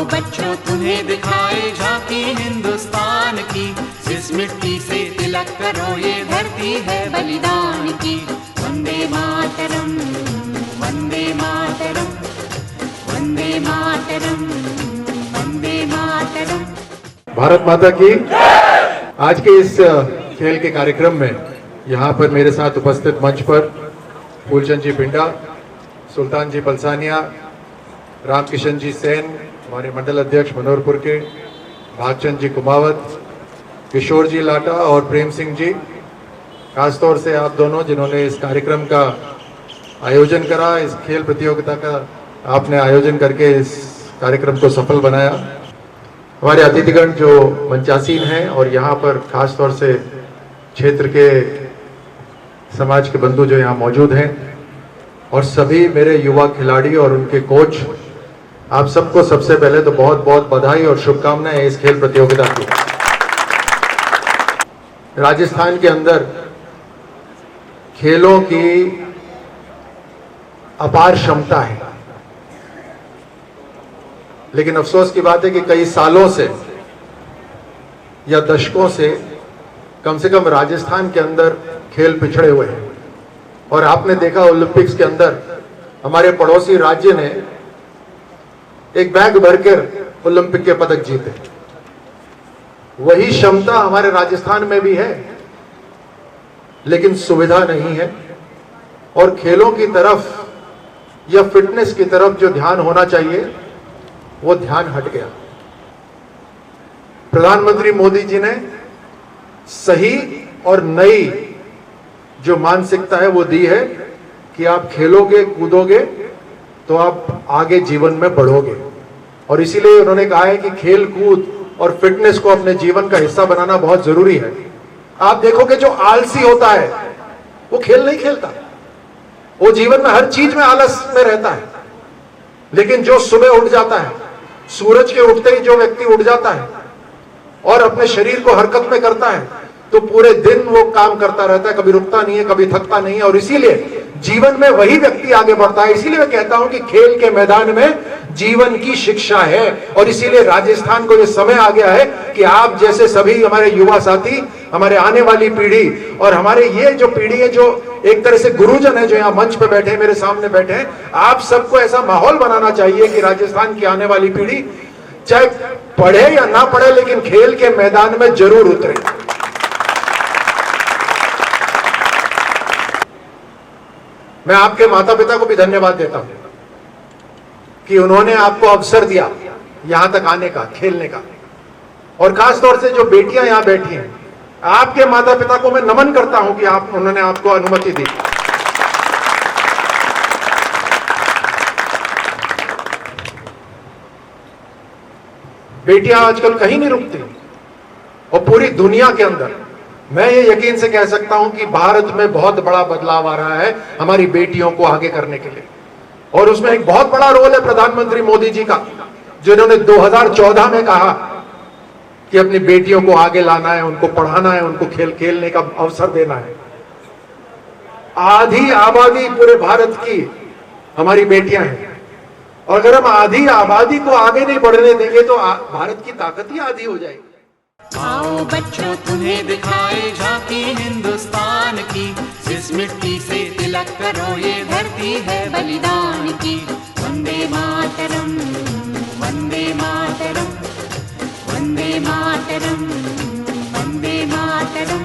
बच्चों तुम्हें दिखाए झांकी हिंदुस्तान की, इस मिट्टी से तिलक करो ये धरती है बलिदान की। वंदे मातरम, वंदे मातरम, वंदे मातरम, वंदे मातरम। भारत माता की। आज के इस खेल के कार्यक्रम में यहाँ पर मेरे साथ उपस्थित मंच पर फूलचंद जी पिंडा, सुल्तान जी पलसानिया, रामकिशन जी सेन, हमारे मंडल अध्यक्ष मनोहरपुर के, भागचंद जी कुमावत, किशोर जी लाटा और प्रेम सिंह जी, खासतौर से आप दोनों जिन्होंने इस कार्यक्रम का आयोजन करा, इस खेल प्रतियोगिता का आपने आयोजन करके इस कार्यक्रम को सफल बनाया। हमारे अतिथिगण जो मंचासीन हैं और यहाँ पर खासतौर से क्षेत्र के समाज के बंधु जो यहाँ मौजूद हैं और सभी मेरे युवा खिलाड़ी और उनके कोच, आप सबको सबसे पहले तो बहुत बहुत बधाई और शुभकामनाएं इस खेल प्रतियोगिता की। राजस्थान के अंदर खेलों की अपार क्षमता है, लेकिन अफसोस की बात है कि कई सालों से या दशकों से कम राजस्थान के अंदर खेल पिछड़े हुए हैं। और आपने देखा ओलंपिक्स के अंदर हमारे पड़ोसी राज्य ने एक बैग भरकर ओलंपिक के पदक जीते। वही क्षमता हमारे राजस्थान में भी है, लेकिन सुविधा नहीं है और खेलों की तरफ या फिटनेस की तरफ जो ध्यान होना चाहिए वो ध्यान हट गया। प्रधानमंत्री मोदी जी ने सही और नई जो मानसिकता है वो दी है कि आप खेलोगे कूदोगे तो आप आगे जीवन में बढ़ोगे, और इसीलिए उन्होंने कहा है कि खेल कूद और फिटनेस को अपने जीवन का हिस्सा बनाना बहुत जरूरी है। आप देखोगे जो आलसी होता है वो खेल नहीं खेलता, वो जीवन में हर चीज में आलस में रहता है। लेकिन जो सुबह उठ जाता है, सूरज के उठते ही जो व्यक्ति उठ जाता है और अपने शरीर को हरकत में करता है, तो पूरे दिन वो काम करता रहता है, कभी रुकता नहीं है, कभी थकता नहीं है, और इसीलिए जीवन में वही व्यक्ति आगे बढ़ता है। इसीलिए मैं कहता हूं कि खेल के मैदान में जीवन की शिक्षा है, और इसीलिए राजस्थान को यह समय आ गया है कि आप जैसे सभी हमारे युवा साथी, हमारे आने वाली पीढ़ी और हमारे ये जो पीढ़ी है, जो एक तरह से गुरुजन है, जो यहाँ मंच पे बैठे, मेरे सामने बैठे हैं, आप सबको ऐसा माहौल बनाना चाहिए कि राजस्थान की आने वाली पीढ़ी चाहे पढ़े या ना पढ़े, लेकिन खेल के मैदान में जरूर उतरे। मैं आपके माता पिता को भी धन्यवाद देता हूं कि उन्होंने आपको अवसर दिया यहां तक आने का, खेलने का, और खासतौर से जो बेटियां यहां बैठी हैं, आपके माता पिता को मैं नमन करता हूं कि उन्होंने आपको अनुमति दी। बेटियां आजकल कहीं नहीं रुकती, और पूरी दुनिया के अंदर मैं ये यकीन से कह सकता हूं कि भारत में बहुत बड़ा बदलाव आ रहा है हमारी बेटियों को आगे करने के लिए, और उसमें एक बहुत बड़ा रोल है प्रधानमंत्री मोदी जी का, जिन्होंने 2014 में कहा कि अपनी बेटियों को आगे लाना है, उनको पढ़ाना है, उनको खेलने का अवसर देना है। आधी आबादी पूरे भारत की हमारी बेटियां हैं, और अगर हम आधी आबादी को आगे नहीं बढ़ने देंगे तो भारत की ताकत ही आधी हो जाएगी। आओ बच्चों तुम्हें दिखाए झांकी हिंदुस्तान की, इस मिट्टी से तिलक करो ये धरती है बलिदान की। वंदे मातरम, वंदे मातरम, वंदे मातरम, वंदे मातरम।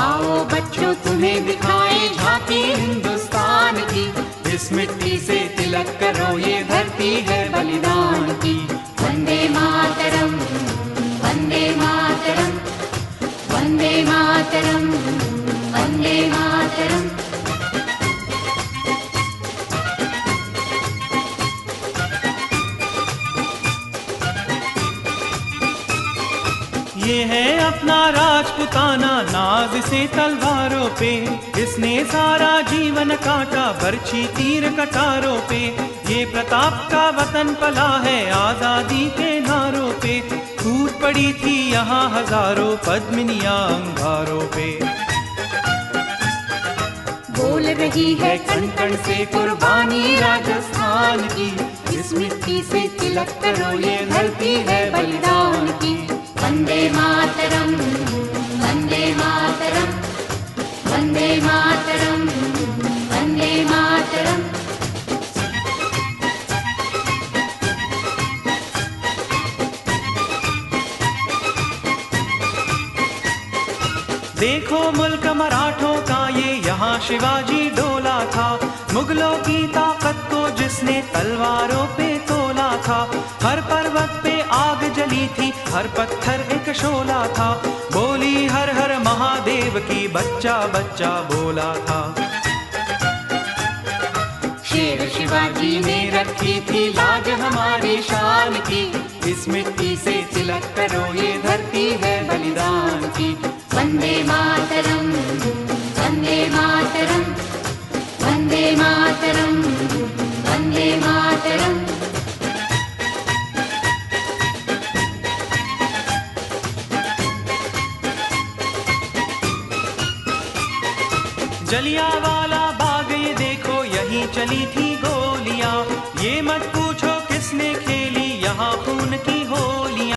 आओ बच्चों तुम्हें दिखाए झांकी हिंदुस्तान की, इस मिट्टी से तिलक करो ये धरती है बलिदान की। वंदे मातरम, वंदे मातरम, वंदे मातरम, वंदे मातरम। ये है अपना राजपुताना, नाज से तलवारों पे इसने सारा जीवन काटा, बरछी तीर कटारों पे। ये प्रताप का वतन पला है आजादी के नारों पे, टूट पड़ी थी यहाँ हजारों पद्मिनियां अंगारों पे। बोल रही है कण कण से कुर्बानी राजस्थान की, इस मिट्टी से तिलक करो, ये धरती है बलिदान की। वंदे मातरम, वंदे मातरम, वंदे मातरम, वंदे मातरम। देखो मुल्क मराठों का ये यहाँ शिवाजी डोला था, मुगलों की ताकत को जिसने तलवारों पे तोला था। हर पर्वत पे आग जली थी, हर पत्थर एक शोला था, बोली हर हर महादेव की बच्चा बच्चा बोला था। शेर शिवाजी ने रखी थी लाज हमारी शान की, इस मिट्टी से तिलक करो, ये धरती है बलिदान की। वंदे मातरम, वंदे मातरम, वंदे मातरम, वंदे मातरम। जलियांवाला बाग ये देखो, यहीं चली थी गोलियां, ये मत पूछो किसने खेली यहाँ खून की होलियां।